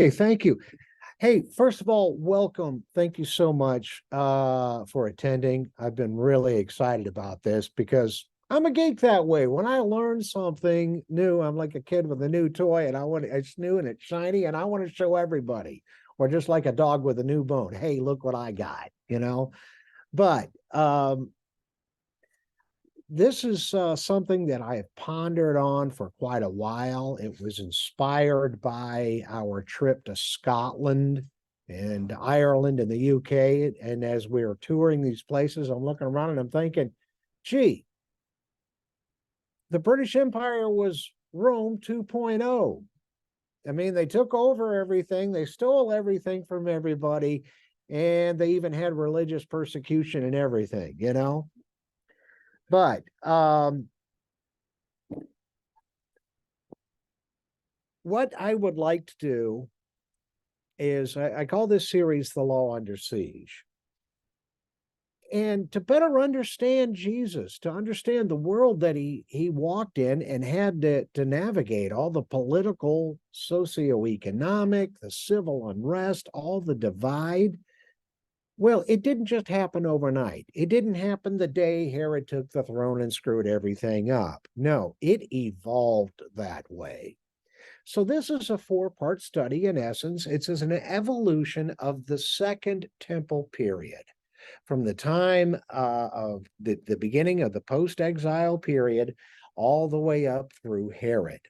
Hey, thank you. Hey, first of all, welcome. Thank you so much for attending. I've been really excited about this because I'm a geek that way. When I learn something new, I'm like a kid with a new toy, and it's new and it's shiny, and I want to show everybody. Or just like a dog with a new bone. Hey, look what I got. But this is something that I have pondered on for quite a while. It was inspired by our trip to Scotland and Ireland and the UK. And as we were touring these places, I'm looking around and I'm thinking, gee, the British Empire was Rome 2.0. I mean, they took over everything, they stole everything from everybody, and they even had religious persecution and everything. But what I would like to do is I call this series The Law Under Siege. And to better understand Jesus, to understand the world that he walked in and had to navigate all the political, socioeconomic, the civil unrest, all the divide. Well, it didn't just happen overnight. It didn't happen the day Herod took the throne and screwed everything up. No, it evolved that way. So this is a four-part study in essence. It's as an evolution of the Second Temple period, from the time of the beginning of the post-exile period all the way up through Herod.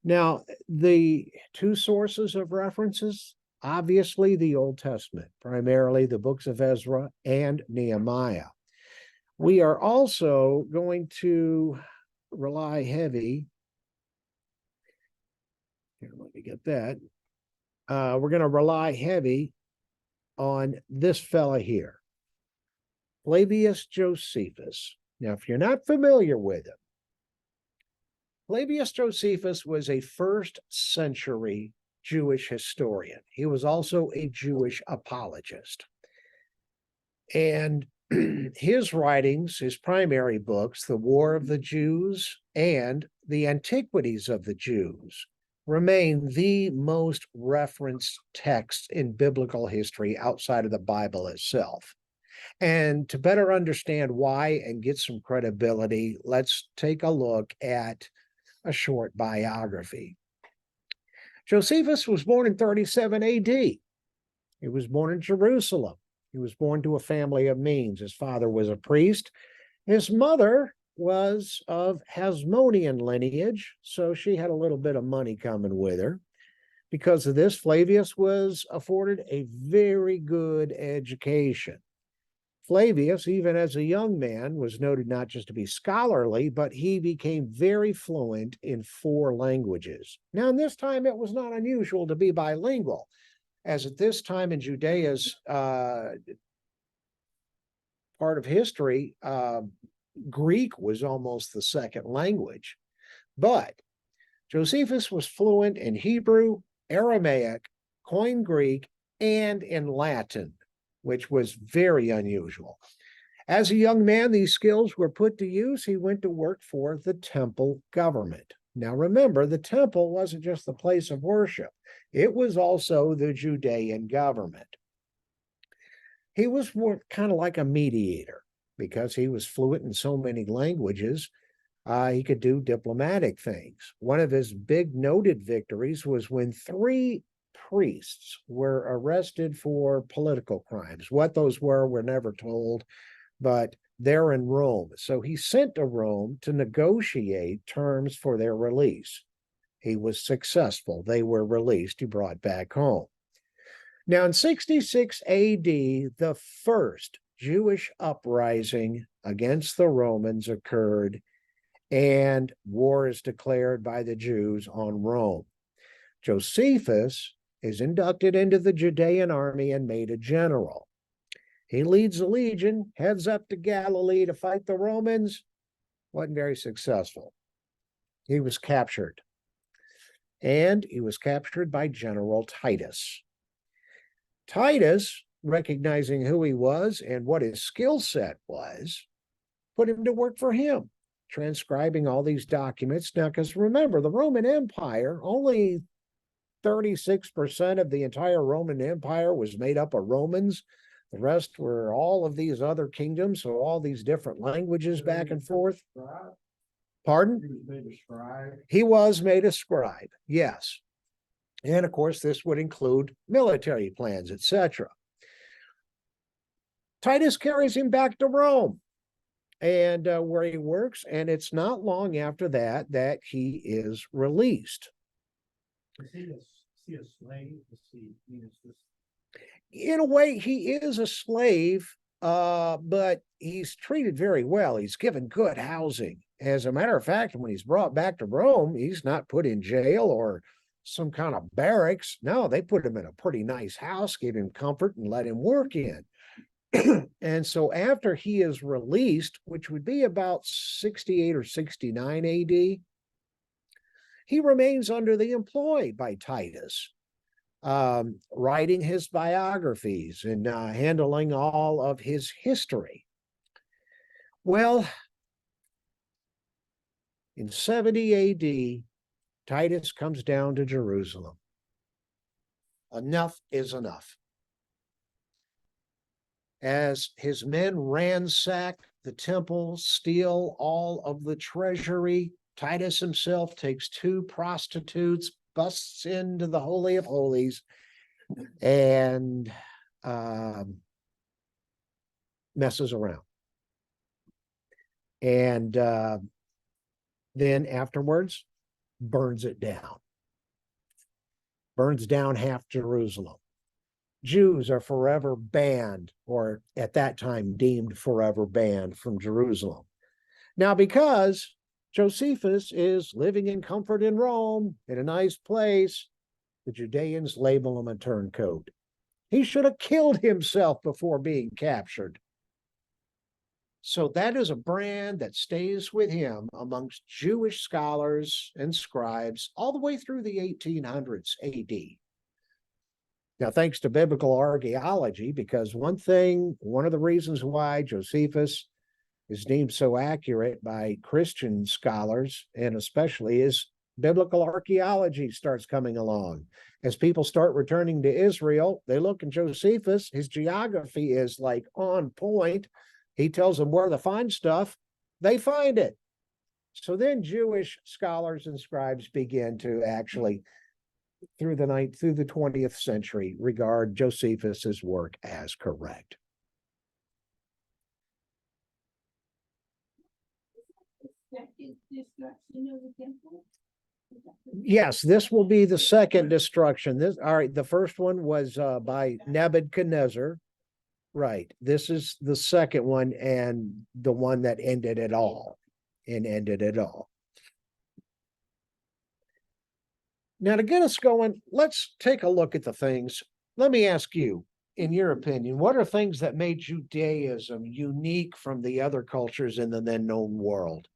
Now, the two sources of references, obviously the Old Testament, primarily the books of Ezra and Nehemiah. We are also going to rely heavy. Here, let me get that. We're going to rely heavy on this fella here, Flavius Josephus. Now, if you're not familiar with him, Flavius Josephus was a first century Jewish historian. He was also a Jewish apologist. And his writings, his primary books, The War of the Jews and The Antiquities of the Jews, remain the most referenced texts in biblical history outside of the Bible itself. And to better understand why and get some credibility, let's take a look at a short biography. Josephus was born in 37 AD. He was born in Jerusalem. He was born to a family of means. His father was a priest. His mother was of Hasmonean lineage, so she had a little bit of money coming with her. Because of this, Flavius was afforded a very good education. Flavius, even as a young man, was noted not just to be scholarly, but he became very fluent in 4 languages. Now, in this time, it was not unusual to be bilingual, as at this time in Judea's part of history, Greek was almost the second language. But Josephus was fluent in Hebrew, Aramaic, Koine Greek, and in Latin, which was very unusual. As a young man, these skills were put to use. He went to work for the temple government. Now remember, the temple wasn't just the place of worship. It was also the Judean government. He was more kind of like a mediator because he was fluent in so many languages. He could do diplomatic things. One of his big noted victories was when 3 priests were arrested for political crimes. What those were, we're never told, but they're in Rome. So he sent to Rome to negotiate terms for their release. He was successful. They were released. He brought back home. Now, in 66 AD, the first Jewish uprising against the Romans occurred, and war is declared by the Jews on Rome. Josephus is inducted into the Judean army and made a general. He leads a legion, heads up to Galilee to fight the Romans. Wasn't very successful. He was captured. And he was captured by General Titus. Titus, recognizing who he was and what his skill set was, put him to work for him, transcribing all these documents. Now, because remember, the Roman Empire only 36% of the entire Roman Empire was made up of Romans. The rest were all of these other kingdoms, so all these different languages back and forth. Pardon? He was made a scribe. He was made a scribe, yes. And of course, this would include military plans, etc. Titus carries him back to Rome, and where he works, and it's not long after that that he is released. Is he a slave? In a way, he is a slave, but he's treated very well. He's given good housing. As a matter of fact, when he's brought back to Rome, he's not put in jail or some kind of barracks. No, they put him in a pretty nice house, gave him comfort, and let him work in. And so after he is released, which would be about 68 or 69 AD, he remains under the employ by Titus, writing his biographies and handling all of his history. Well, in 70 AD, Titus comes down to Jerusalem. Enough is enough. As his men ransack the temple, steal all of the treasury, Titus himself takes 2 prostitutes, busts into the Holy of Holies, and messes around. And then afterwards, burns it down. Burns down half Jerusalem. Jews are forever banned, or at that time deemed forever banned from Jerusalem. Now, because Josephus is living in comfort in Rome, in a nice place, the Judeans label him a turncoat. He should have killed himself before being captured. So that is a brand that stays with him amongst Jewish scholars and scribes all the way through the 1800s AD. Now, thanks to biblical archaeology, because one of the reasons why Josephus is deemed so accurate by Christian scholars, and especially is biblical archaeology starts coming along. As people start returning to Israel, they look at Josephus. His geography is like on point. He tells them where to find stuff. They find it. So then Jewish scholars and scribes begin to actually, through the 20th century, regard Josephus's work as correct. Yes, this will be the second destruction. The first one was by Nebuchadnezzar. Right. This is the second one, and the one that ended it all. Now, to get us going, let's take a look at the things. Let me ask you, in your opinion, what are things that made Judaism unique from the other cultures in the then known world?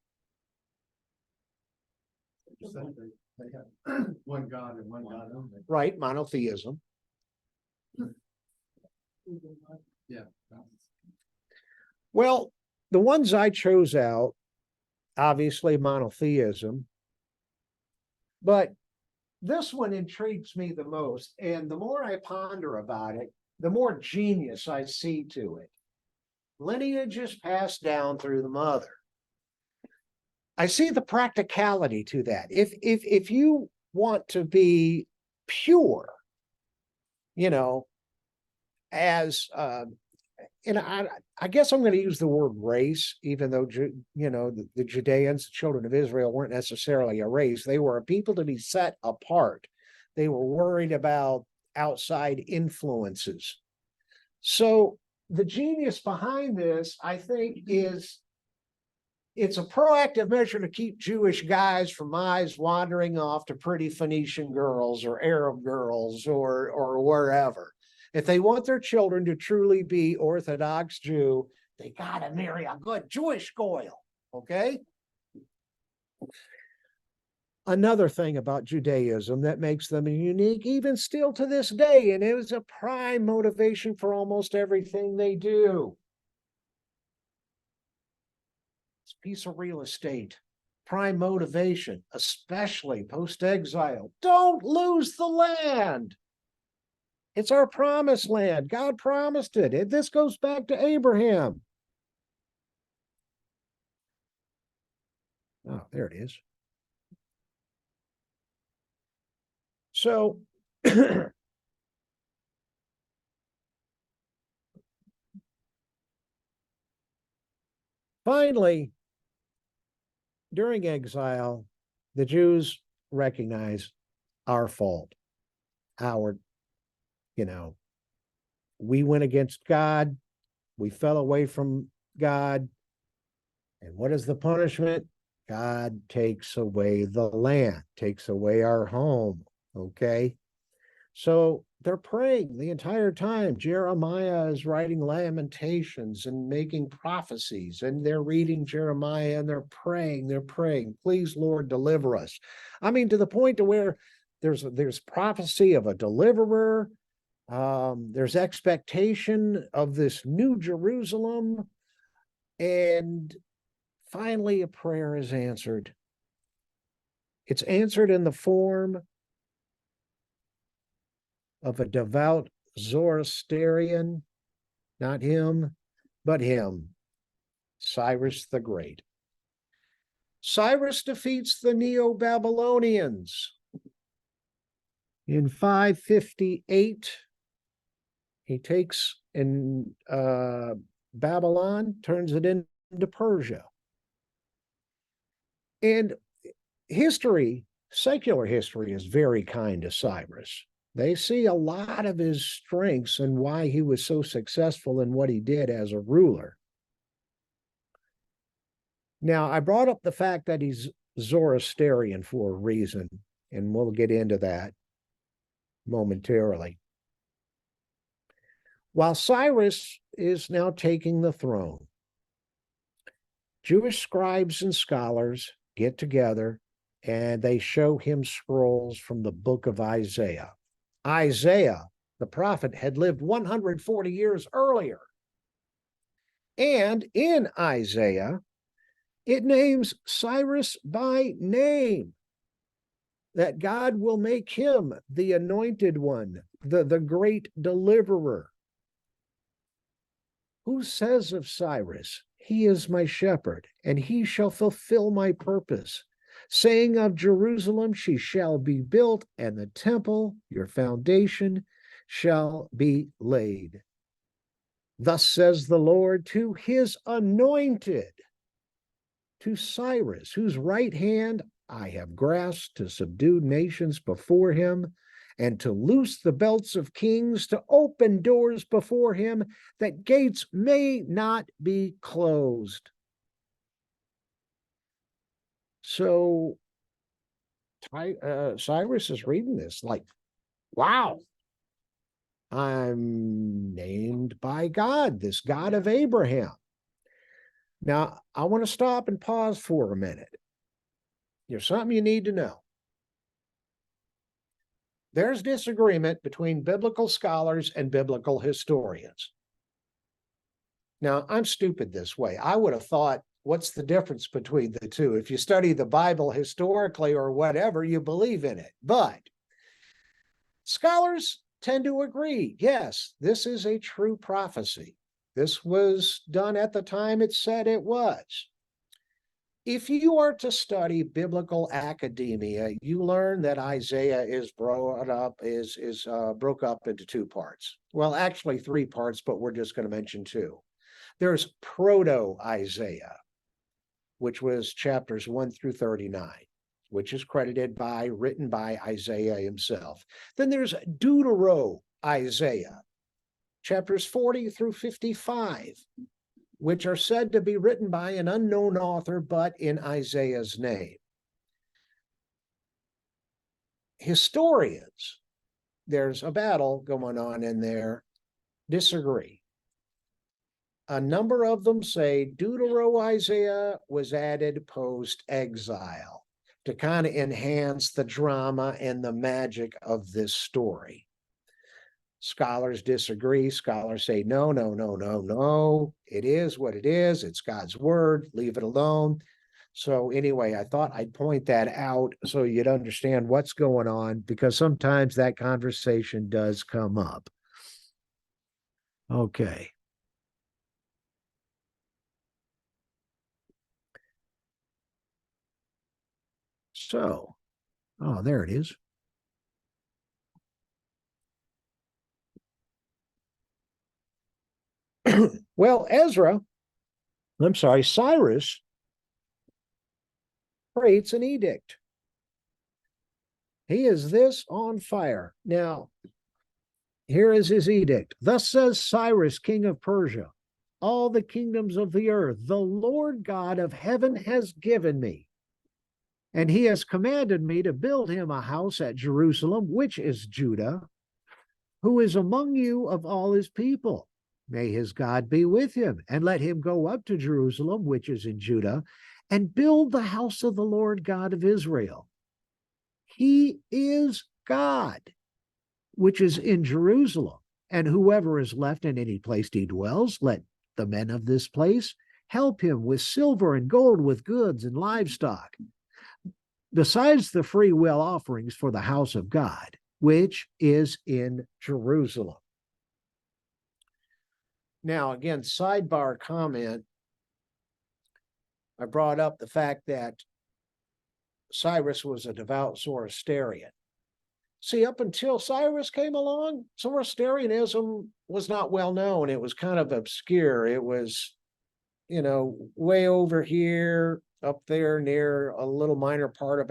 They have one God and one God only. Right, monotheism. Yeah. Well, the ones I chose out, obviously monotheism, but this one intrigues me the most, and the more I ponder about it, the more genius I see to it. Lineage is passed down through the mother. I see the practicality to that. If you want to be pure, as and I guess I'm going to use the word race, even though the Judeans, the children of Israel, weren't necessarily a race. They were a people to be set apart. They were worried about outside influences. So the genius behind this, I think, is it's a proactive measure to keep Jewish guys from eyes wandering off to pretty Phoenician girls or Arab girls or wherever. If they want their children to truly be Orthodox Jew, they got to marry a good Jewish goy, okay? Another thing about Judaism that makes them unique, even still to this day, and it was a prime motivation for almost everything they do. It's a piece of real estate. prime motivation, especially post-exile. Don't lose the land. It's our promised land. God promised it. This goes back to Abraham. Oh, there it is. So finally, during exile, the Jews recognize our fault, our, we went against God, we fell away from God. And what is the punishment? God takes away the land, takes away our home. Okay. So they're praying the entire time. Jeremiah is writing lamentations and making prophecies, and they're reading Jeremiah and they're praying, please, Lord, deliver us. I mean, to the point to where there's prophecy of a deliverer. There's expectation of this new Jerusalem. And finally, a prayer is answered. It's answered in the form of a devout Zoroastrian, not him, but him, Cyrus the Great. Cyrus defeats the Neo-Babylonians. In 558, he takes in Babylon, turns it into Persia. And history, secular history, is very kind to Cyrus. They see a lot of his strengths and why he was so successful in what he did as a ruler. Now, I brought up the fact that he's Zoroastrian for a reason, and we'll get into that momentarily. While Cyrus is now taking the throne, Jewish scribes and scholars get together and they show him scrolls from the book of Isaiah. Isaiah, the prophet, had lived 140 years earlier. And in Isaiah, it names Cyrus by name, that God will make him the anointed one, the great deliverer. Who says of Cyrus, he is my shepherd, and he shall fulfill my purpose, saying of Jerusalem, she shall be built, and the temple, your foundation, shall be laid. Thus says the Lord to his anointed, to Cyrus, whose right hand I have grasped to subdue nations before him, and to loose the belts of kings, to open doors before him, that gates may not be closed. So Cyrus is reading this like, wow, I'm named by God, this God of Abraham. Now, I want to stop and pause for a minute. There's something you need to know. There's disagreement between biblical scholars and biblical historians. Now, I'm stupid this way. I would have thought, what's the difference between the two? If you study the Bible historically or whatever, you believe in it. But scholars tend to agree, yes, this is a true prophecy. This was done at the time it said it was. If you are to study biblical academia, you learn that Isaiah is broke up into two parts. Well, actually three parts, but we're just going to mention two. There's Proto-Isaiah, which was chapters 1 through 39, which is written by Isaiah himself. Then there's Deutero-Isaiah, chapters 40 through 55, which are said to be written by an unknown author, but in Isaiah's name. Historians, there's a battle going on in there, disagree. A number of them say Deutero-Isaiah was added post-exile to kind of enhance the drama and the magic of this story. Scholars disagree. Scholars say, no, no, no, no, no. It is what it is. It's God's word. Leave it alone. So anyway, I thought I'd point that out so you'd understand what's going on, because sometimes that conversation does come up. Okay. So, oh, there it is. Well, Cyrus creates an edict. He is this on fire. Now, here is his edict. Thus says Cyrus, king of Persia, all the kingdoms of the earth, the Lord God of heaven has given me. And he has commanded me to build him a house at Jerusalem, which is Judah, who is among you of all his people. May his God be with him, and let him go up to Jerusalem, which is in Judah, and build the house of the Lord God of Israel. He is God, which is in Jerusalem, and whoever is left in any place he dwells, let the men of this place help him with silver and gold, with goods and livestock, besides the free will offerings for the house of God, which is in Jerusalem. Now, again, sidebar comment. I brought up the fact that Cyrus was a devout Zoroastrian. See, up until Cyrus came along, Zoroastrianism was not well known. It was kind of obscure. It was, way over here, up there near a little minor part of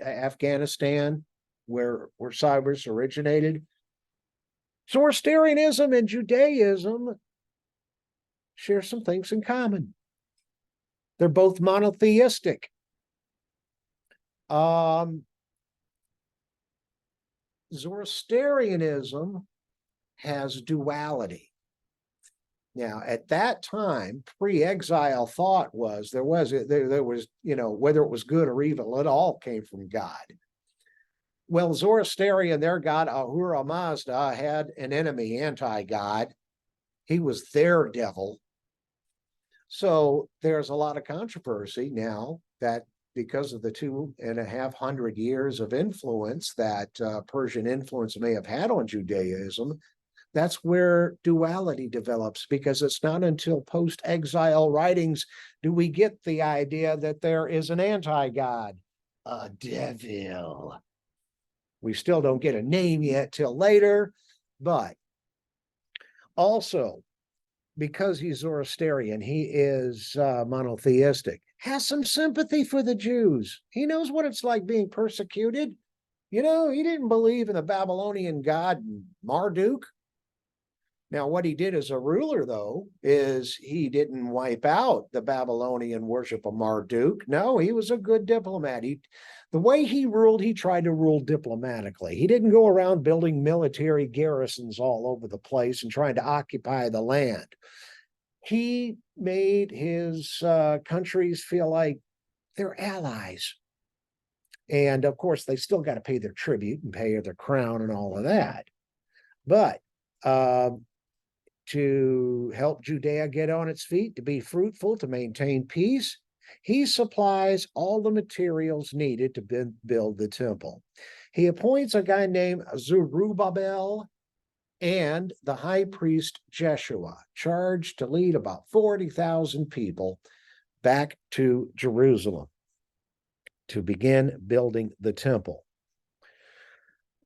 Afghanistan, where Cyrus originated. Zoroastrianism and Judaism share some things in common. They're both monotheistic. Zoroastrianism has duality. Now, at that time, pre-exile thought was there was, whether it was good or evil, it all came from God. Well, Zoroastrian, their god Ahura Mazda, had an enemy, anti-God. He was their devil. So there's a lot of controversy now that because of the 2,500 years of influence that Persian influence may have had on Judaism, that's where duality develops, because it's not until post-exile writings do we get the idea that there is an anti-God, a devil. We still don't get a name yet till later, but also, because he's Zoroastrian, he is monotheistic, has some sympathy for the Jews. He knows what it's like being persecuted. He didn't believe in the Babylonian god Marduk. Now, what he did as a ruler, though, is he didn't wipe out the Babylonian worship of Marduk. No, he was a good diplomat. The way he ruled, he tried to rule diplomatically. He didn't go around building military garrisons all over the place and trying to occupy the land. He made his countries feel like they're allies. And of course, they still got to pay their tribute and pay their crown and all of that. But to help Judea get on its feet, to be fruitful, to maintain peace, he supplies all the materials needed to build the temple. He appoints a guy named Zerubbabel and the high priest Jeshua, charged to lead about 40,000 people back to Jerusalem to begin building the temple.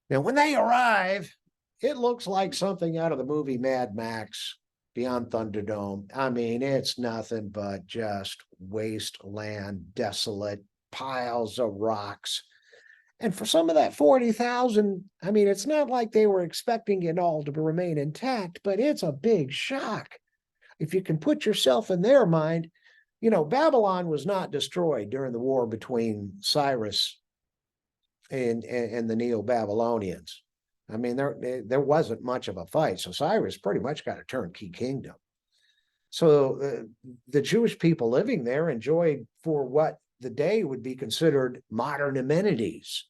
Now, when they arrive, it looks like something out of the movie Mad Max Beyond Thunderdome. I mean, it's nothing but just wasteland, desolate, piles of rocks. And for some of that 40,000, I mean, it's not like they were expecting it all to remain intact, but it's a big shock. If you can put yourself in their mind, Babylon was not destroyed during the war between Cyrus and the Neo-Babylonians. I mean, there wasn't much of a fight. So Cyrus pretty much got a turnkey kingdom. So the Jewish people living there enjoyed, for what the day would be considered, modern amenities.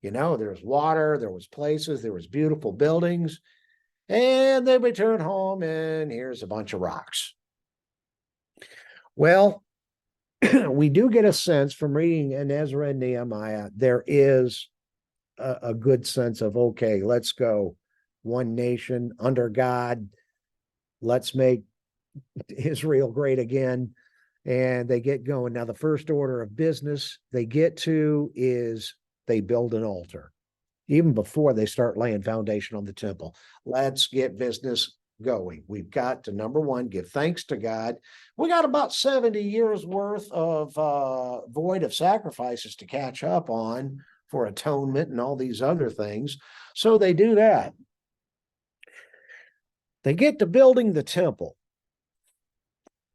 There was water, there was places, there was beautiful buildings, and they return home and here's a bunch of rocks. Well, we do get a sense from reading in Ezra and Nehemiah, there is a good sense of, okay, let's go one nation under God. Let's make Israel great again. And they get going. Now, the first order of business they get to is they build an altar, even before they start laying foundation on the temple. Let's get business going. We've got to, number one, give thanks to God. We got about 70 years worth of void of sacrifices to catch up on for atonement and all these other things. So they do that. They get to building the temple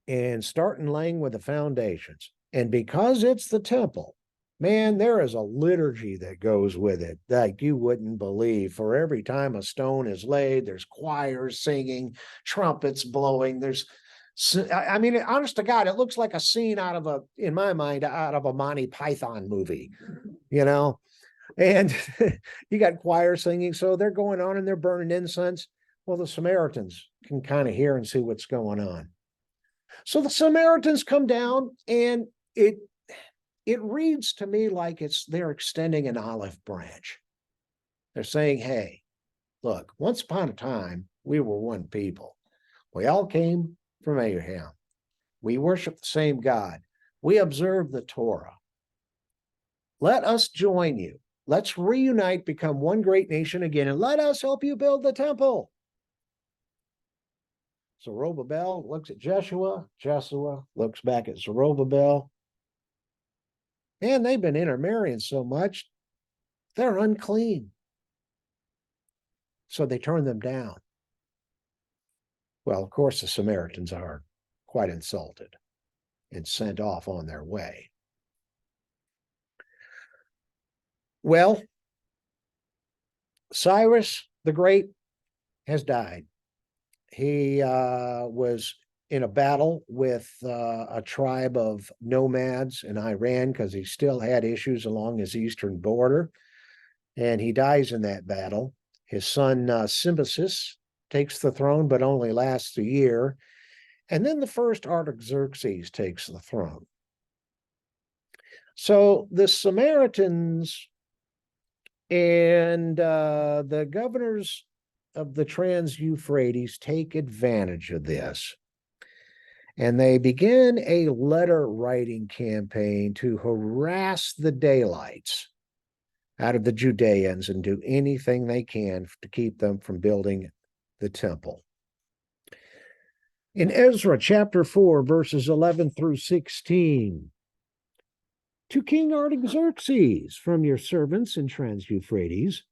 and starting laying with the foundations. And because it's the temple, man, there is a liturgy that goes with it like you wouldn't believe. For every time a stone is laid, there's choirs singing, trumpets blowing. I mean, honest to God, it looks like a scene out of in my mind, out of a Monty Python movie, you know? And you got choir singing. So they're going on and they're burning incense. Well, the Samaritans can kind of hear and see what's going on. So the Samaritans come down, and it reads to me like they're extending an olive branch. They're saying, hey, look, once upon a time, we were one people. We all came from Abraham. We worship the same God. We observe the Torah. Let us join you. Let's reunite, become one great nation again, and let us help you build the temple. Zerubbabel looks at Jeshua. Jeshua looks back at Zerubbabel. And they've been intermarrying so much, they're unclean. So they turn them down. Well, of course, the Samaritans are quite insulted and sent off on their way. Well, Cyrus the Great has died. He was in a battle with a tribe of nomads in Iran because he still had issues along his eastern border. And he dies in that battle. His son Cambyses takes the throne, but only lasts a year. And then the first Artaxerxes takes the throne. So the Samaritans and the governors of the Trans-Euphrates take advantage of this. And they begin a letter writing campaign to harass the daylights out of the Judeans and do anything they can to keep them from building the temple. In Ezra chapter 4, verses 11 through 16, to King Artaxerxes from your servants in Trans-Euphrates,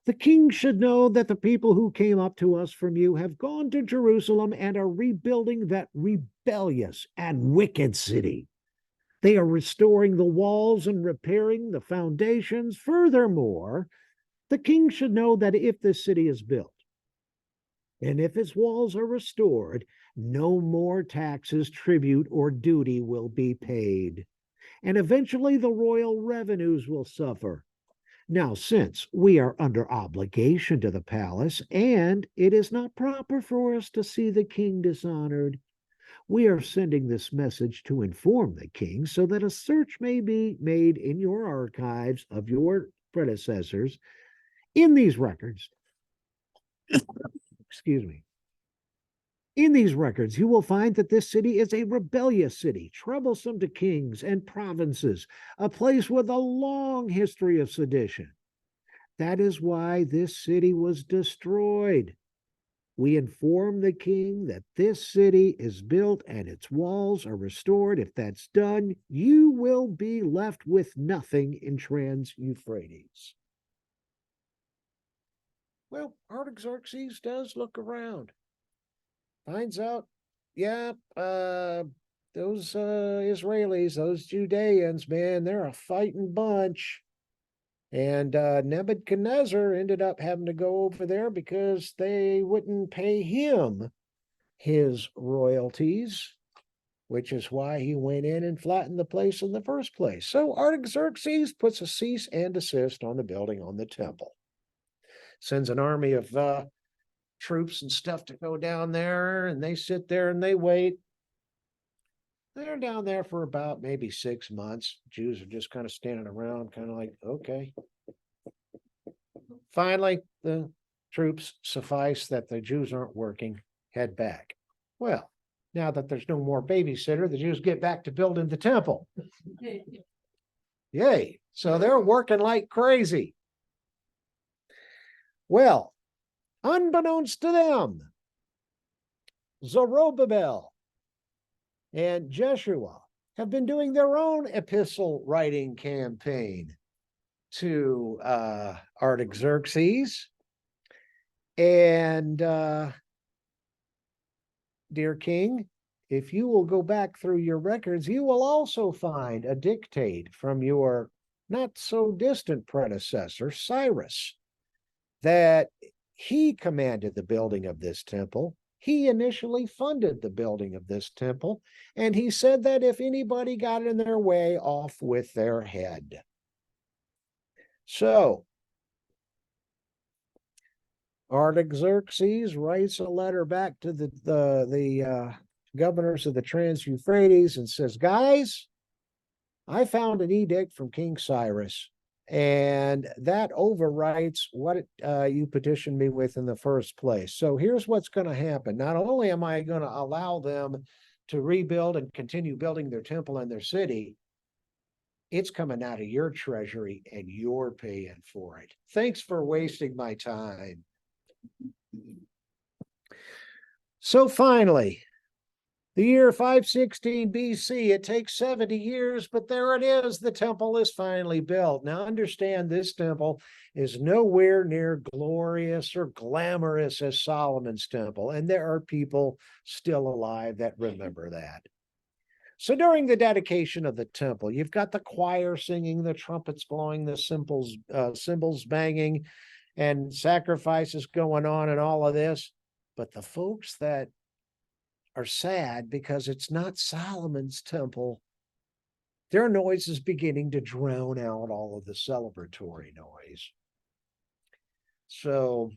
the king should know that the people who came up to us from you have gone to Jerusalem and are rebuilding that rebellious and wicked city. They are restoring the walls and repairing the foundations. Furthermore, the king should know that if this city is built, and if its walls are restored, no more taxes, tribute, or duty will be paid. And eventually the royal revenues will suffer. Now, since we are under obligation to the palace, and it is not proper for us to see the king dishonored, we are sending this message to inform the king so that a search may be made in your archives of your predecessors in these records. Excuse me. In these records, you will find that this city is a rebellious city, troublesome to kings and provinces, a place with a long history of sedition. That is why this city was destroyed. We inform the king that this city is built and its walls are restored. If that's done, you will be left with nothing in Trans-Euphrates. Well, Artaxerxes does look around. Finds out, yeah, those Israelis, those Judeans, man, they're a fighting bunch. And Nebuchadnezzar ended up having to go over there because they wouldn't pay him his royalties, which is why he went in and flattened the place in the first place. So Artaxerxes puts a cease and desist on the building on the temple. Sends an army of troops and stuff to go down there, and they sit there and they wait. They're down there for about maybe 6 months. Jews are just kind of standing around, kind of like, okay. Finally, the troops suffice that the Jews aren't working, head back. Well, now that there's no more babysitter, the Jews get back to building the temple. Yay. So they're working like crazy. Well, unbeknownst to them, Zerubbabel and Jeshua have been doing their own epistle writing campaign to Artaxerxes. And dear king, if you will go back through your records, you will also find a dictate from your not so distant predecessor, Cyrus, that he commanded the building of this temple. He initially funded the building of this temple, and he said that if anybody got in their way, off with their head. So, Artaxerxes writes a letter back to the governors of the Trans-Euphrates and says, guys, I found an edict from King Cyrus, and that overwrites what you petitioned me with in the first place. So here's what's going to happen. Not only am I going to allow them to rebuild and continue building their temple and their city, it's coming out of your treasury and you're paying for it. Thanks for wasting my time. So finally, the year 516 BC, it takes 70 years, but there it is. The temple is finally built. Now understand, this temple is nowhere near glorious or glamorous as Solomon's temple, and there are people still alive that remember that. So during the dedication of the temple, you've got the choir singing, the trumpets blowing, the cymbals banging, and sacrifices going on and all of this. But the folks that are sad because it's not Solomon's temple, their noise is beginning to drown out all of the celebratory noise. So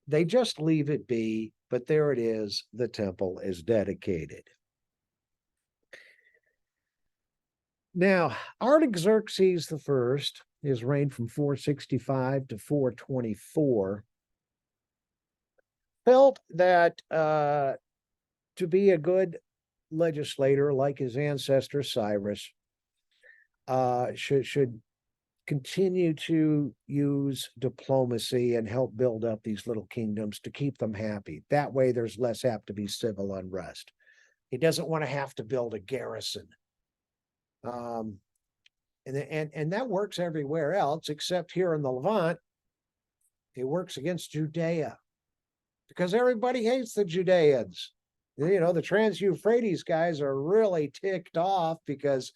they just leave it be, but there it is, the temple is dedicated. Now, Artaxerxes I, his reign from 465 to 424, felt that to be a good legislator like his ancestor Cyrus should continue to use diplomacy and help build up these little kingdoms to keep them happy. That way there's less apt to be civil unrest. He doesn't want to have to build a garrison. And that works everywhere else except here in the Levant. It works against Judea because everybody hates the Judeans. You know, the Trans-Euphrates guys are really ticked off because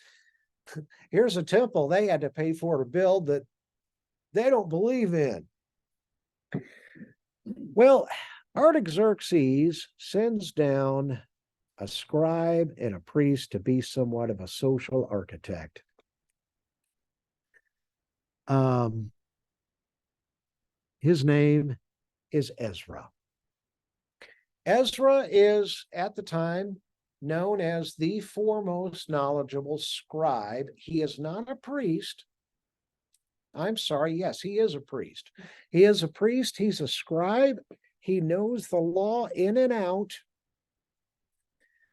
here's a temple they had to pay for to build that they don't believe in. Well, Artaxerxes sends down a scribe and a priest to be somewhat of a social architect. His name is Ezra. Ezra is, at the time, known as the foremost knowledgeable scribe. He is not a priest. I'm sorry, yes, he is a priest. He is a priest, he's a scribe. He knows the law in and out.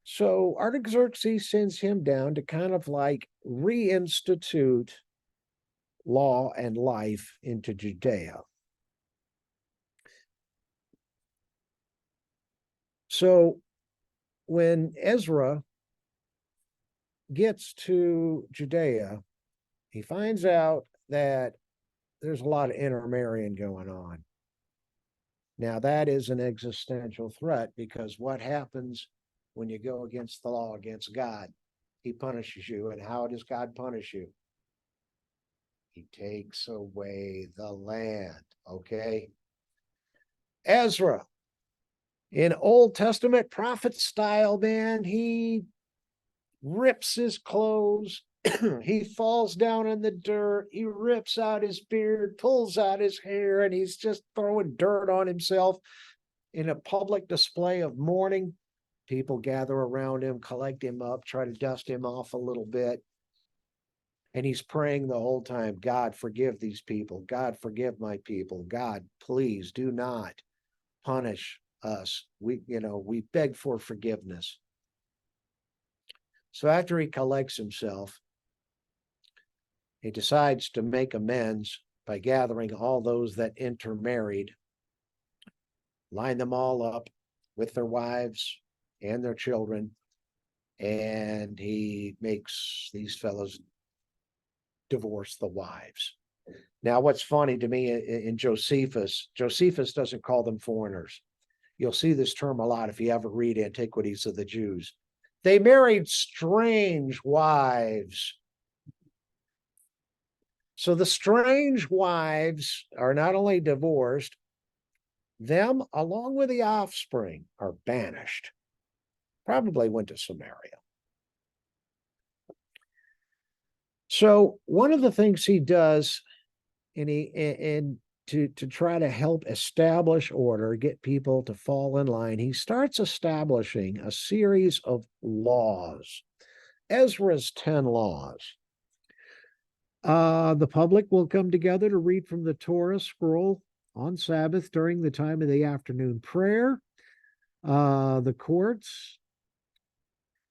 So Artaxerxes sends him down to kind of like reinstitute law and life into Judea. So when Ezra gets to Judea, he finds out that there's a lot of intermarrying going on. Now, that is an existential threat because what happens when you go against the law, against God? He punishes you. And how does God punish you? He takes away the land, okay? Ezra, in Old Testament prophet style, man, he rips his clothes, he falls down in the dirt, he rips out his beard, pulls out his hair, and he's just throwing dirt on himself in a public display of mourning. People gather around him, collect him up, try to dust him off a little bit. And he's praying the whole time, God, forgive these people. God, forgive my people. God, please do not punish us. We beg for forgiveness. So after he collects himself, he decides to make amends by gathering all those that intermarried, line them all up with their wives and their children, and he makes these fellows divorce the wives. Now, what's funny to me in Josephus doesn't call them foreigners. You'll see this term a lot if you ever read Antiquities of the Jews. They married strange wives. So the strange wives are not only divorced, them, along with the offspring, are banished. Probably went to Samaria. So one of the things he does, and to try to help establish order, get people to fall in line, he starts establishing a series of laws. Ezra's 10 laws. The public will come together to read from the Torah scroll on Sabbath during the time of the afternoon prayer. The courts,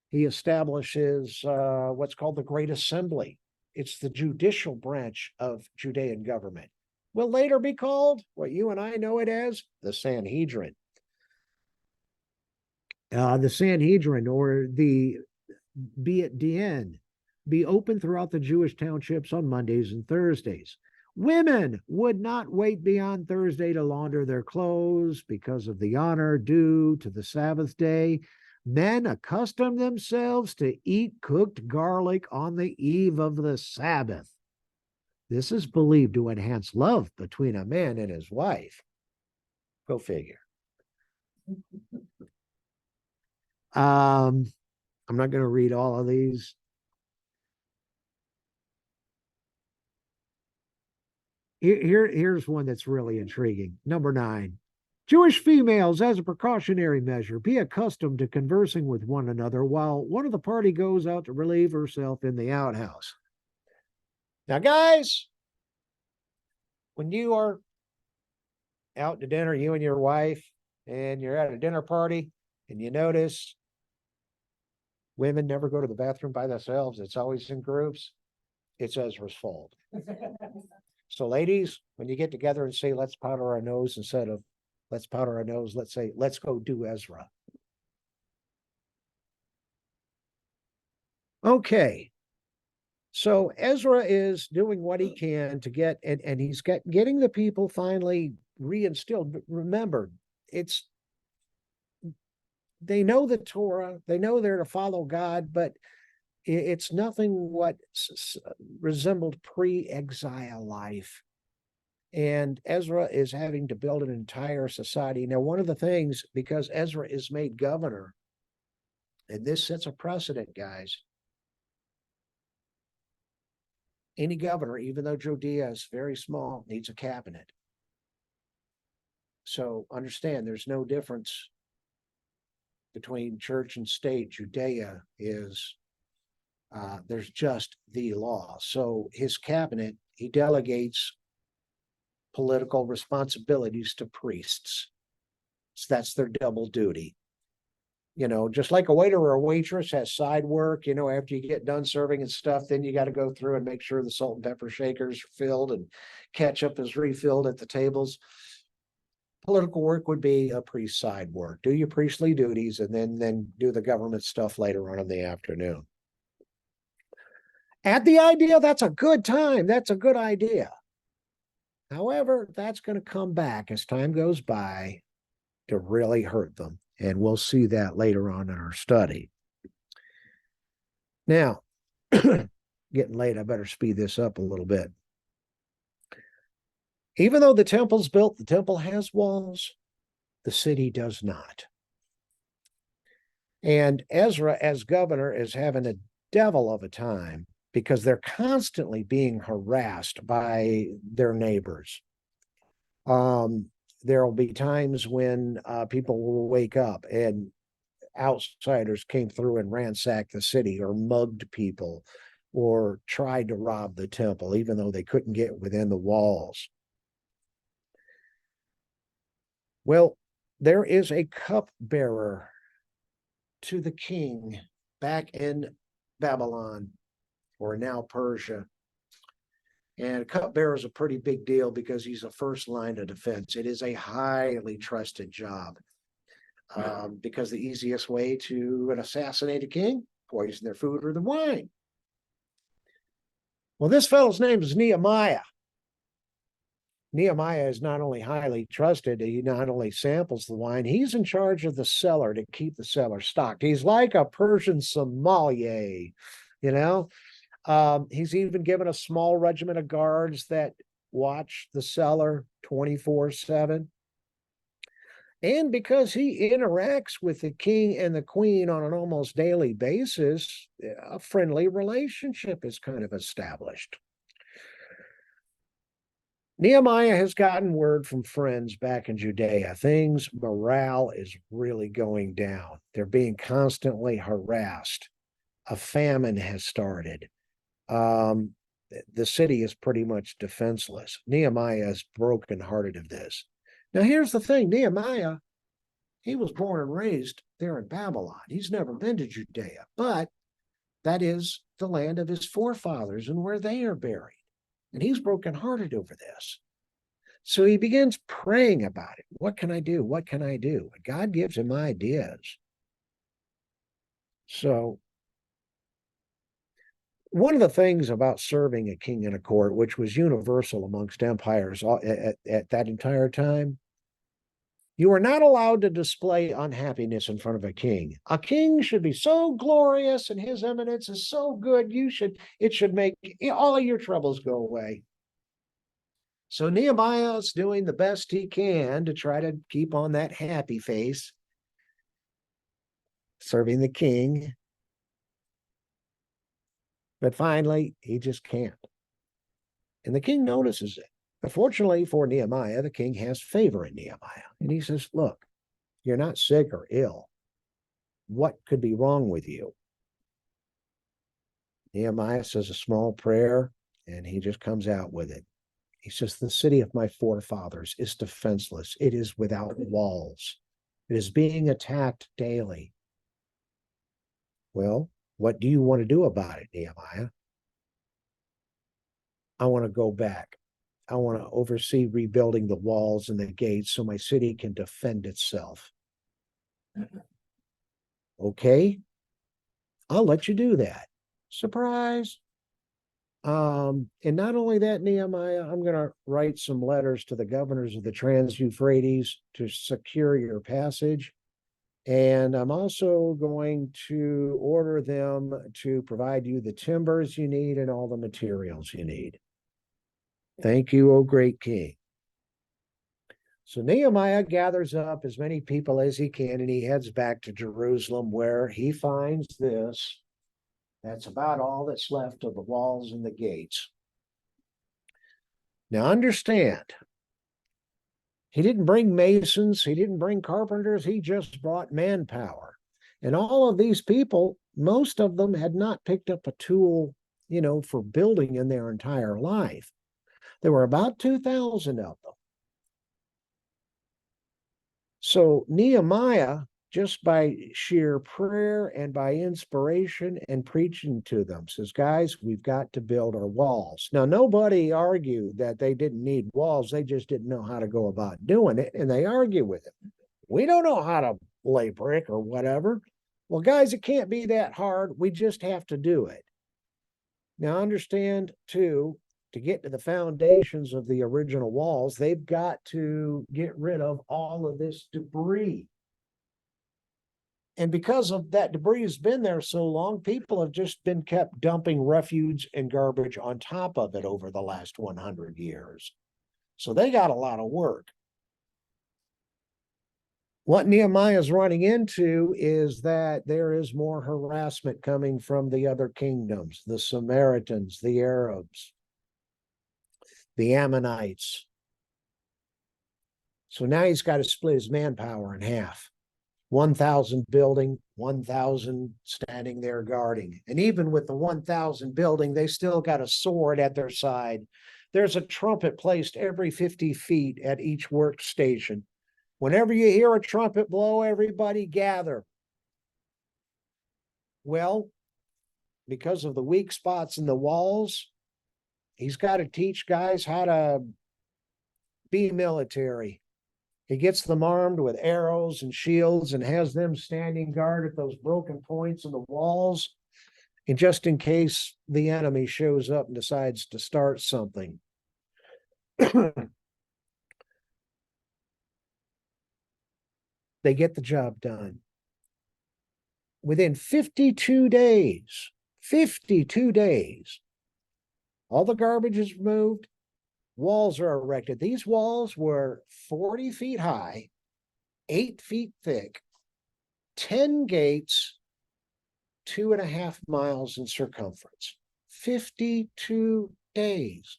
he establishes what's called the Great Assembly. It's the judicial branch of Judean government. Will later be called what you and I know it as the Sanhedrin. The Sanhedrin, or the Beit Din, be open throughout the Jewish townships on Mondays and Thursdays. Women would not wait beyond Thursday to launder their clothes because of the honor due to the Sabbath day. Men accustomed themselves to eat cooked garlic on the eve of the Sabbath. This is believed to enhance love between a man and his wife. Go figure. I'm not going to read all of these. Here's one that's really intriguing. Number 9. Jewish females, as a precautionary measure, be accustomed to conversing with one another while one of the party goes out to relieve herself in the outhouse. Now, guys, when you are out to dinner, you and your wife, and you're at a dinner party, and you notice women never go to the bathroom by themselves, it's always in groups, it's Ezra's fault. So, ladies, when you get together and say, let's powder our nose, instead of let's powder our nose, let's say, let's go do Ezra. Okay. So Ezra is doing what he can to get, and he's getting the people finally reinstilled. But remember, they know the Torah, they know they're to follow God, but it's nothing what resembled pre-exile life. And Ezra is having to build an entire society. Now, one of the things, because Ezra is made governor, and this sets a precedent, guys. Any governor, even though Judea is very small, needs a cabinet. So understand, there's no difference between church and state. Judea is, there's just the law. So his cabinet, he delegates political responsibilities to priests. So that's their double duty. Just like a waiter or a waitress has side work, after you get done serving and stuff, then you got to go through and make sure the salt and pepper shakers are filled and ketchup is refilled at the tables. Political work would be a priest's side work. Do your priestly duties and then do the government stuff later on in the afternoon. At the idea, that's a good time. That's a good idea. However, that's going to come back as time goes by to really hurt them. And we'll see that later on in our study. Now, getting late, I better speed this up a little bit. Even though the temple's built, the temple has walls, the city does not. And Ezra, as governor, is having a devil of a time because they're constantly being harassed by their neighbors. There will be times when people will wake up, and outsiders came through and ransacked the city or mugged people or tried to rob the temple, even though they couldn't get within the walls. Well, there is a cupbearer to the king back in Babylon, or now Persia. And a cupbearer is a pretty big deal because he's a first line of defense. It is a highly trusted job because the easiest way to assassinate a king, poison their food or the wine. Well, this fellow's name is Nehemiah. Nehemiah is not only highly trusted, he not only samples the wine, he's in charge of the cellar to keep the cellar stocked. He's like a Persian sommelier, you know. He's even given a small regiment of guards that watch the cellar 24/7. And because he interacts with the king and the queen on an almost daily basis, a friendly relationship is kind of established. Nehemiah has gotten word from friends back in Judea. Morale is really going down. They're being constantly harassed. A famine has started. The city is pretty much defenseless. Nehemiah is brokenhearted of this. Now, here's the thing. Nehemiah, he was born and raised there in Babylon. He's never been to Judea, but that is the land of his forefathers and where they are buried. And he's brokenhearted over this. So he begins praying about it. What can I do? What can I do? And God gives him ideas. So one of the things about serving a king in a court, which was universal amongst empires at that entire time, you were not allowed to display unhappiness in front of a king. A king should be so glorious and his eminence is so good, it should make all of your troubles go away. So Nehemiah is doing the best he can to try to keep on that happy face, serving the king. But finally, he just can't. And the king notices it. But fortunately for Nehemiah, the king has favor in Nehemiah. And he says, look, you're not sick or ill. What could be wrong with you? Nehemiah says a small prayer, and he just comes out with it. He says, the city of my forefathers is defenseless. It is without walls. It is being attacked daily. Well, what do you want to do about it, Nehemiah? I want to go back. I want to oversee rebuilding the walls and the gates so my city can defend itself. Okay, I'll let you do that. Surprise. And not only that, Nehemiah, I'm going to write some letters to the governors of the Trans-Euphrates to secure your passage. And I'm also going to order them to provide you the timbers you need and all the materials you need. Thank you, O great king. So Nehemiah gathers up as many people as he can, and he heads back to Jerusalem, where he finds this. That's about all that's left of the walls and the gates. Now understand, he didn't bring masons, he didn't bring carpenters, he just brought manpower. And all of these people, most of them had not picked up a tool, for building in their entire life. There were about 2,000 of them. So Nehemiah, just by sheer prayer and by inspiration and preaching to them, says, guys, we've got to build our walls. Now, nobody argued that they didn't need walls. They just didn't know how to go about doing it. And they argue with it. We don't know how to lay brick or whatever. Well, guys, it can't be that hard. We just have to do it. Now, understand, too, to get to the foundations of the original walls, they've got to get rid of all of this debris. And because of that debris has been there so long, people have just been kept dumping refuse and garbage on top of it over the last 100 years. So they got a lot of work. What Nehemiah is running into is that there is more harassment coming from the other kingdoms, the Samaritans, the Arabs, the Ammonites. So now he's got to split his manpower in half. 1,000 building, 1,000 standing there guarding. And even with the 1,000 building, they still got a sword at their side. There's a trumpet placed every 50 feet at each workstation. Whenever you hear a trumpet blow, everybody gather. Well, because of the weak spots in the walls, he's got to teach guys how to be military. He gets them armed with arrows and shields and has them standing guard at those broken points in the walls. And just in case the enemy shows up and decides to start something. They get the job done. Within 52 days, all the garbage is removed, walls are erected. These walls were 40 feet high, 8 feet thick, 10 gates, 2.5 miles in circumference. 52 days.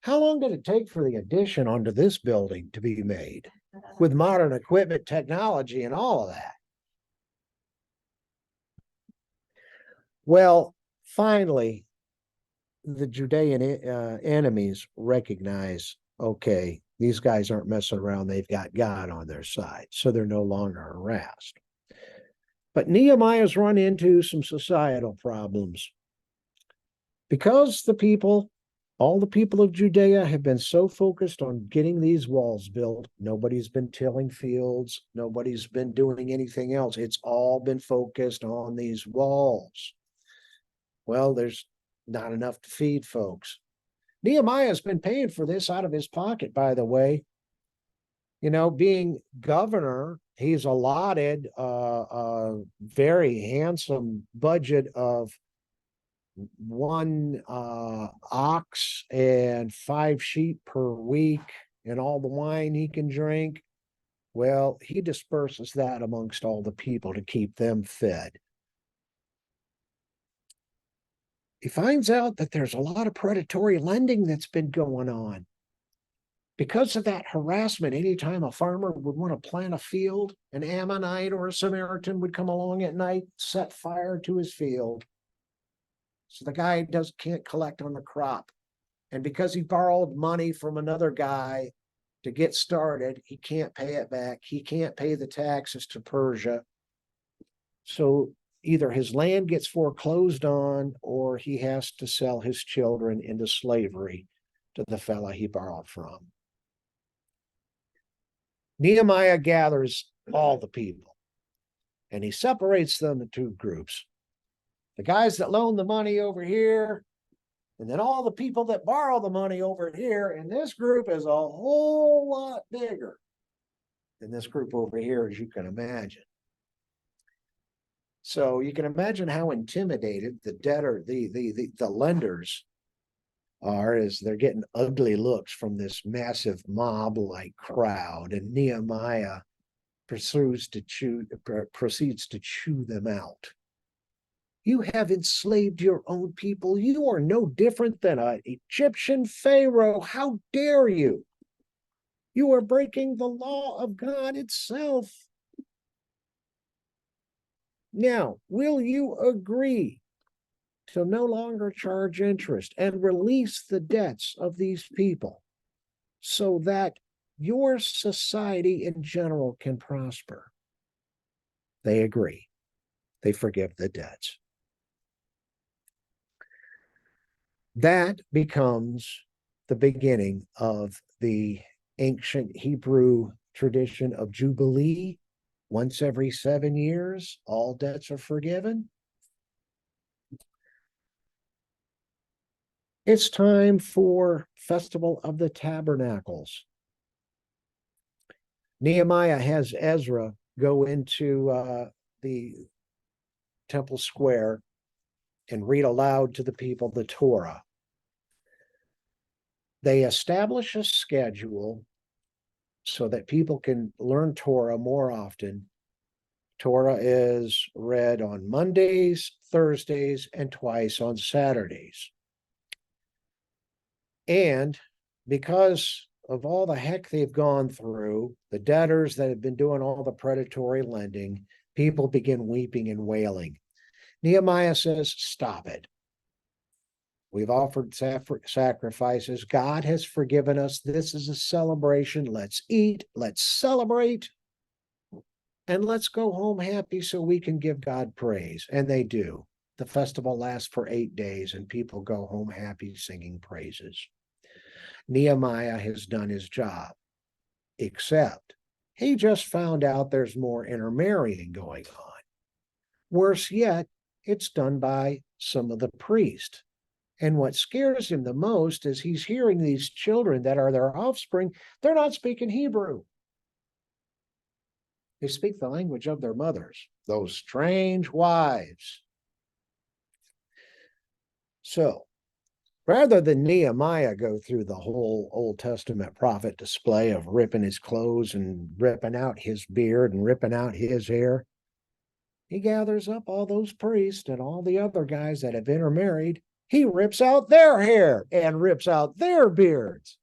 How long did it take for the addition onto this building to be made with modern equipment, technology, and all of that? Well, finally, the Judean enemies recognize, okay, these guys aren't messing around. They've got God on their side, so they're no longer harassed. But Nehemiah's run into some societal problems because all the people of Judea have been so focused on getting these walls built. Nobody's been tilling fields. Nobody's been doing anything else. It's all been focused on these walls. Well, there's not enough to feed folks. Nehemiah's been paying for this out of his pocket, by the way. You know, being governor, he's allotted a very handsome budget of 1 ox and 5 sheep per week and all the wine he can drink. Well, he disperses that amongst all the people to keep them fed. He finds out that there's a lot of predatory lending that's been going on. Because of that harassment, anytime a farmer would want to plant a field, an Ammonite or a Samaritan would come along at night, set fire to his field. So the guy can't collect on the crop. And because he borrowed money from another guy to get started, he can't pay it back. He can't pay the taxes to Persia. So either his land gets foreclosed on or he has to sell his children into slavery to the fella he borrowed from. Nehemiah gathers all the people and he separates them into 2 groups. The guys that loan the money over here, and then all the people that borrow the money over here. And this group is a whole lot bigger than this group over here, as you can imagine. So you can imagine how intimidated the debtor, the lenders are as they're getting ugly looks from this massive mob-like crowd. And Nehemiah proceeds to chew them out. You have enslaved your own people. You are no different than an Egyptian Pharaoh. How dare you? You are breaking the law of God itself. Now, will you agree to no longer charge interest and release the debts of these people so that your society in general can prosper? They agree. They forgive the debts. That becomes the beginning of the ancient Hebrew tradition of Jubilee. Once every 7 years, all debts are forgiven. It's time for Festival of the Tabernacles. Nehemiah has Ezra go into the temple square and read aloud to the people the Torah. They establish a schedule so that people can learn Torah more often. Torah is read on Mondays, Thursdays, and twice on Saturdays. And because of all the heck they've gone through, the debtors that have been doing all the predatory lending, people begin weeping and wailing. Nehemiah says, stop it. We've offered sacrifices. God has forgiven us. This is a celebration. Let's eat. Let's celebrate. And let's go home happy so we can give God praise. And they do. The festival lasts for 8 days and people go home happy singing praises. Nehemiah has done his job, except he just found out there's more intermarrying going on. Worse yet, it's done by some of the priests. And what scares him the most is he's hearing these children that are their offspring, they're not speaking Hebrew. They speak the language of their mothers, those strange wives. So, rather than Nehemiah go through the whole Old Testament prophet display of ripping his clothes and ripping out his beard and ripping out his hair, he gathers up all those priests and all the other guys that have intermarried. He rips out their hair and rips out their beards.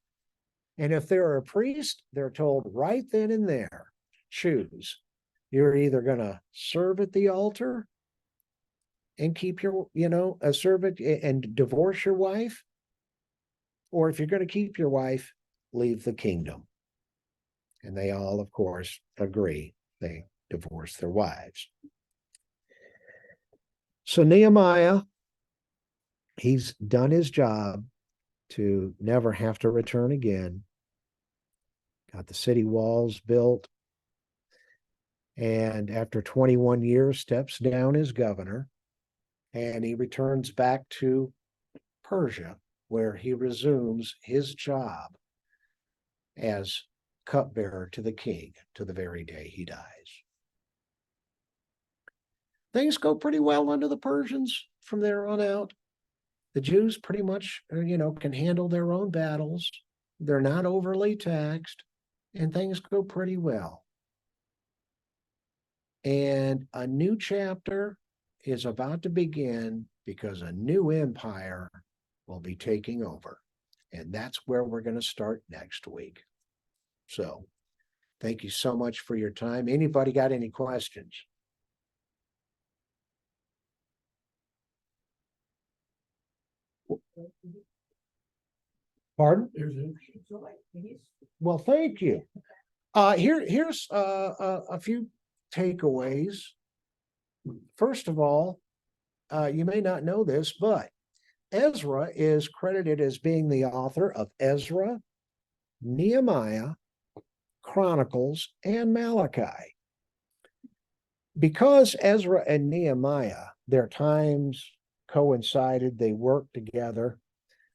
And if they're a priest, they're told right then and there, choose. You're either going to serve at the altar and keep your, a servant and divorce your wife, or if you're going to keep your wife, leave the kingdom. And they all, of course, agree. They divorce their wives. So Nehemiah, he's done his job to never have to return again. Got the city walls built. And after 21 years, steps down as governor. And he returns back to Persia, where he resumes his job as cupbearer to the king to the very day he dies. Things go pretty well under the Persians from there on out. The Jews pretty much, can handle their own battles. They're not overly taxed, and things go pretty well. And a new chapter is about to begin because a new empire will be taking over. And that's where we're going to start next week. So thank you so much for your time. Anybody got any questions? Pardon? Well, thank you. Here's a few takeaways. First of all, you may not know this, but Ezra is credited as being the author of Ezra, Nehemiah, Chronicles, and Malachi. Because Ezra and Nehemiah, their times coincided, they worked together.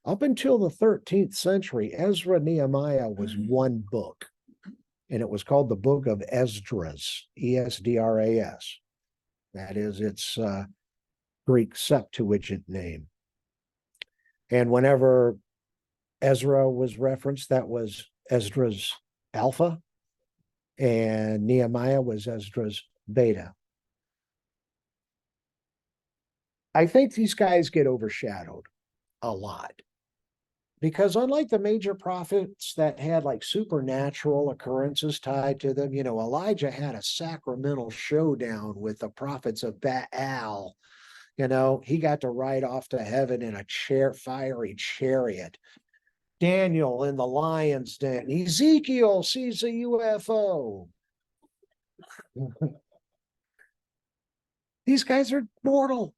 Up until the 13th century, Ezra Nehemiah was one book, and it was called the Book of Esdras, Esdras. That is its Greek Septuagint name. And whenever Ezra was referenced, that was Esdras Alpha, and Nehemiah was Esdras Beta. I think these guys get overshadowed a lot because unlike the major prophets that had like supernatural occurrences tied to them, Elijah had a sacramental showdown with the prophets of Baal. He got to ride off to heaven in a fiery chariot. Daniel in the lion's den. Ezekiel sees a UFO. These guys are mortal.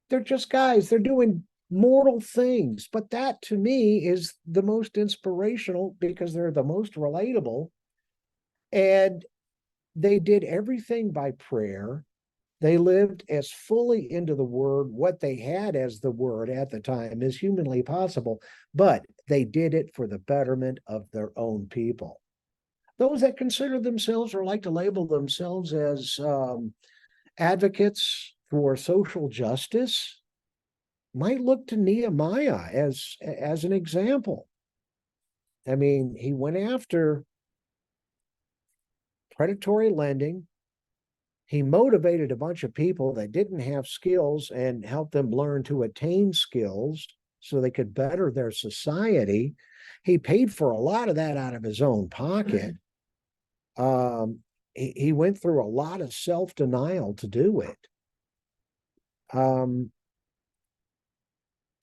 They're just guys. They're doing mortal things. But that, to me, is the most inspirational because they're the most relatable. And they did everything by prayer. They lived as fully into the word, what they had as the word at the time as humanly possible, but they did it for the betterment of their own people. Those that consider themselves or like to label themselves as advocates for social justice might look to Nehemiah as an example. I mean, he went after predatory lending. He motivated a bunch of people that didn't have skills and helped them learn to attain skills so they could better their society. He paid for a lot of that out of his own pocket. He went through a lot of self-denial to do it. To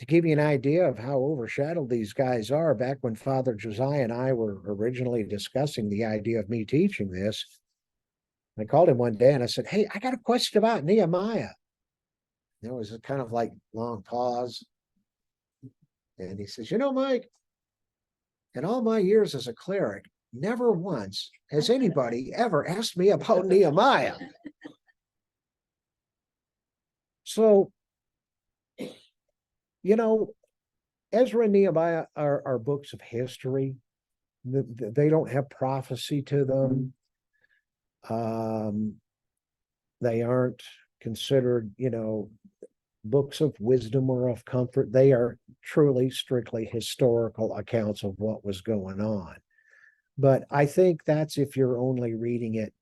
give you an idea of how overshadowed these guys are, back when Father Josiah and I were originally discussing the idea of me teaching this, I called him one day and I said, "Hey, I got a question about Nehemiah." There was a kind of like long pause. And he says, Mike, in all my years as a cleric, never once has anybody ever asked me about Nehemiah. So, Ezra and Nehemiah are books of history. They don't have prophecy to them. They aren't considered, books of wisdom or of comfort. They are truly, strictly historical accounts of what was going on. But I think that's if you're only reading it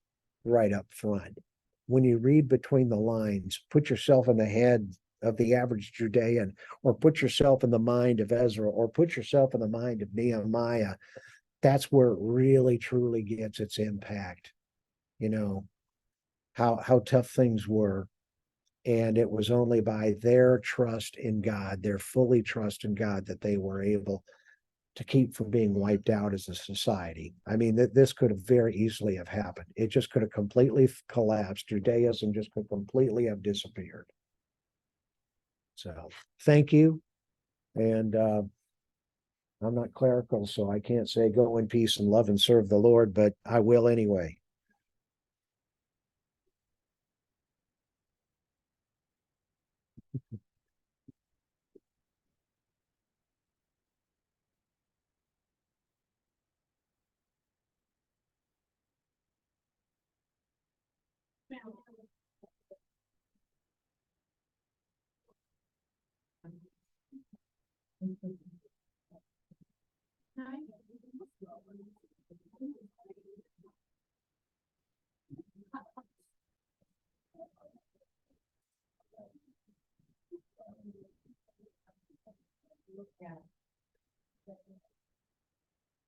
right up front. When you read between the lines, put yourself in the head of the average Judean, or put yourself in the mind of Ezra, or put yourself in the mind of Nehemiah. That's where it really, truly gets its impact. How tough things were. And it was only by their trust in God, their fully trust in God, that they were able to keep from being wiped out as a society. I mean, this could have very easily have happened. It just could have completely collapsed. Judaism just could completely have disappeared. So thank you. And I'm not clerical, so I can't say go in peace and love and serve the Lord, but I will anyway.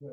Yeah.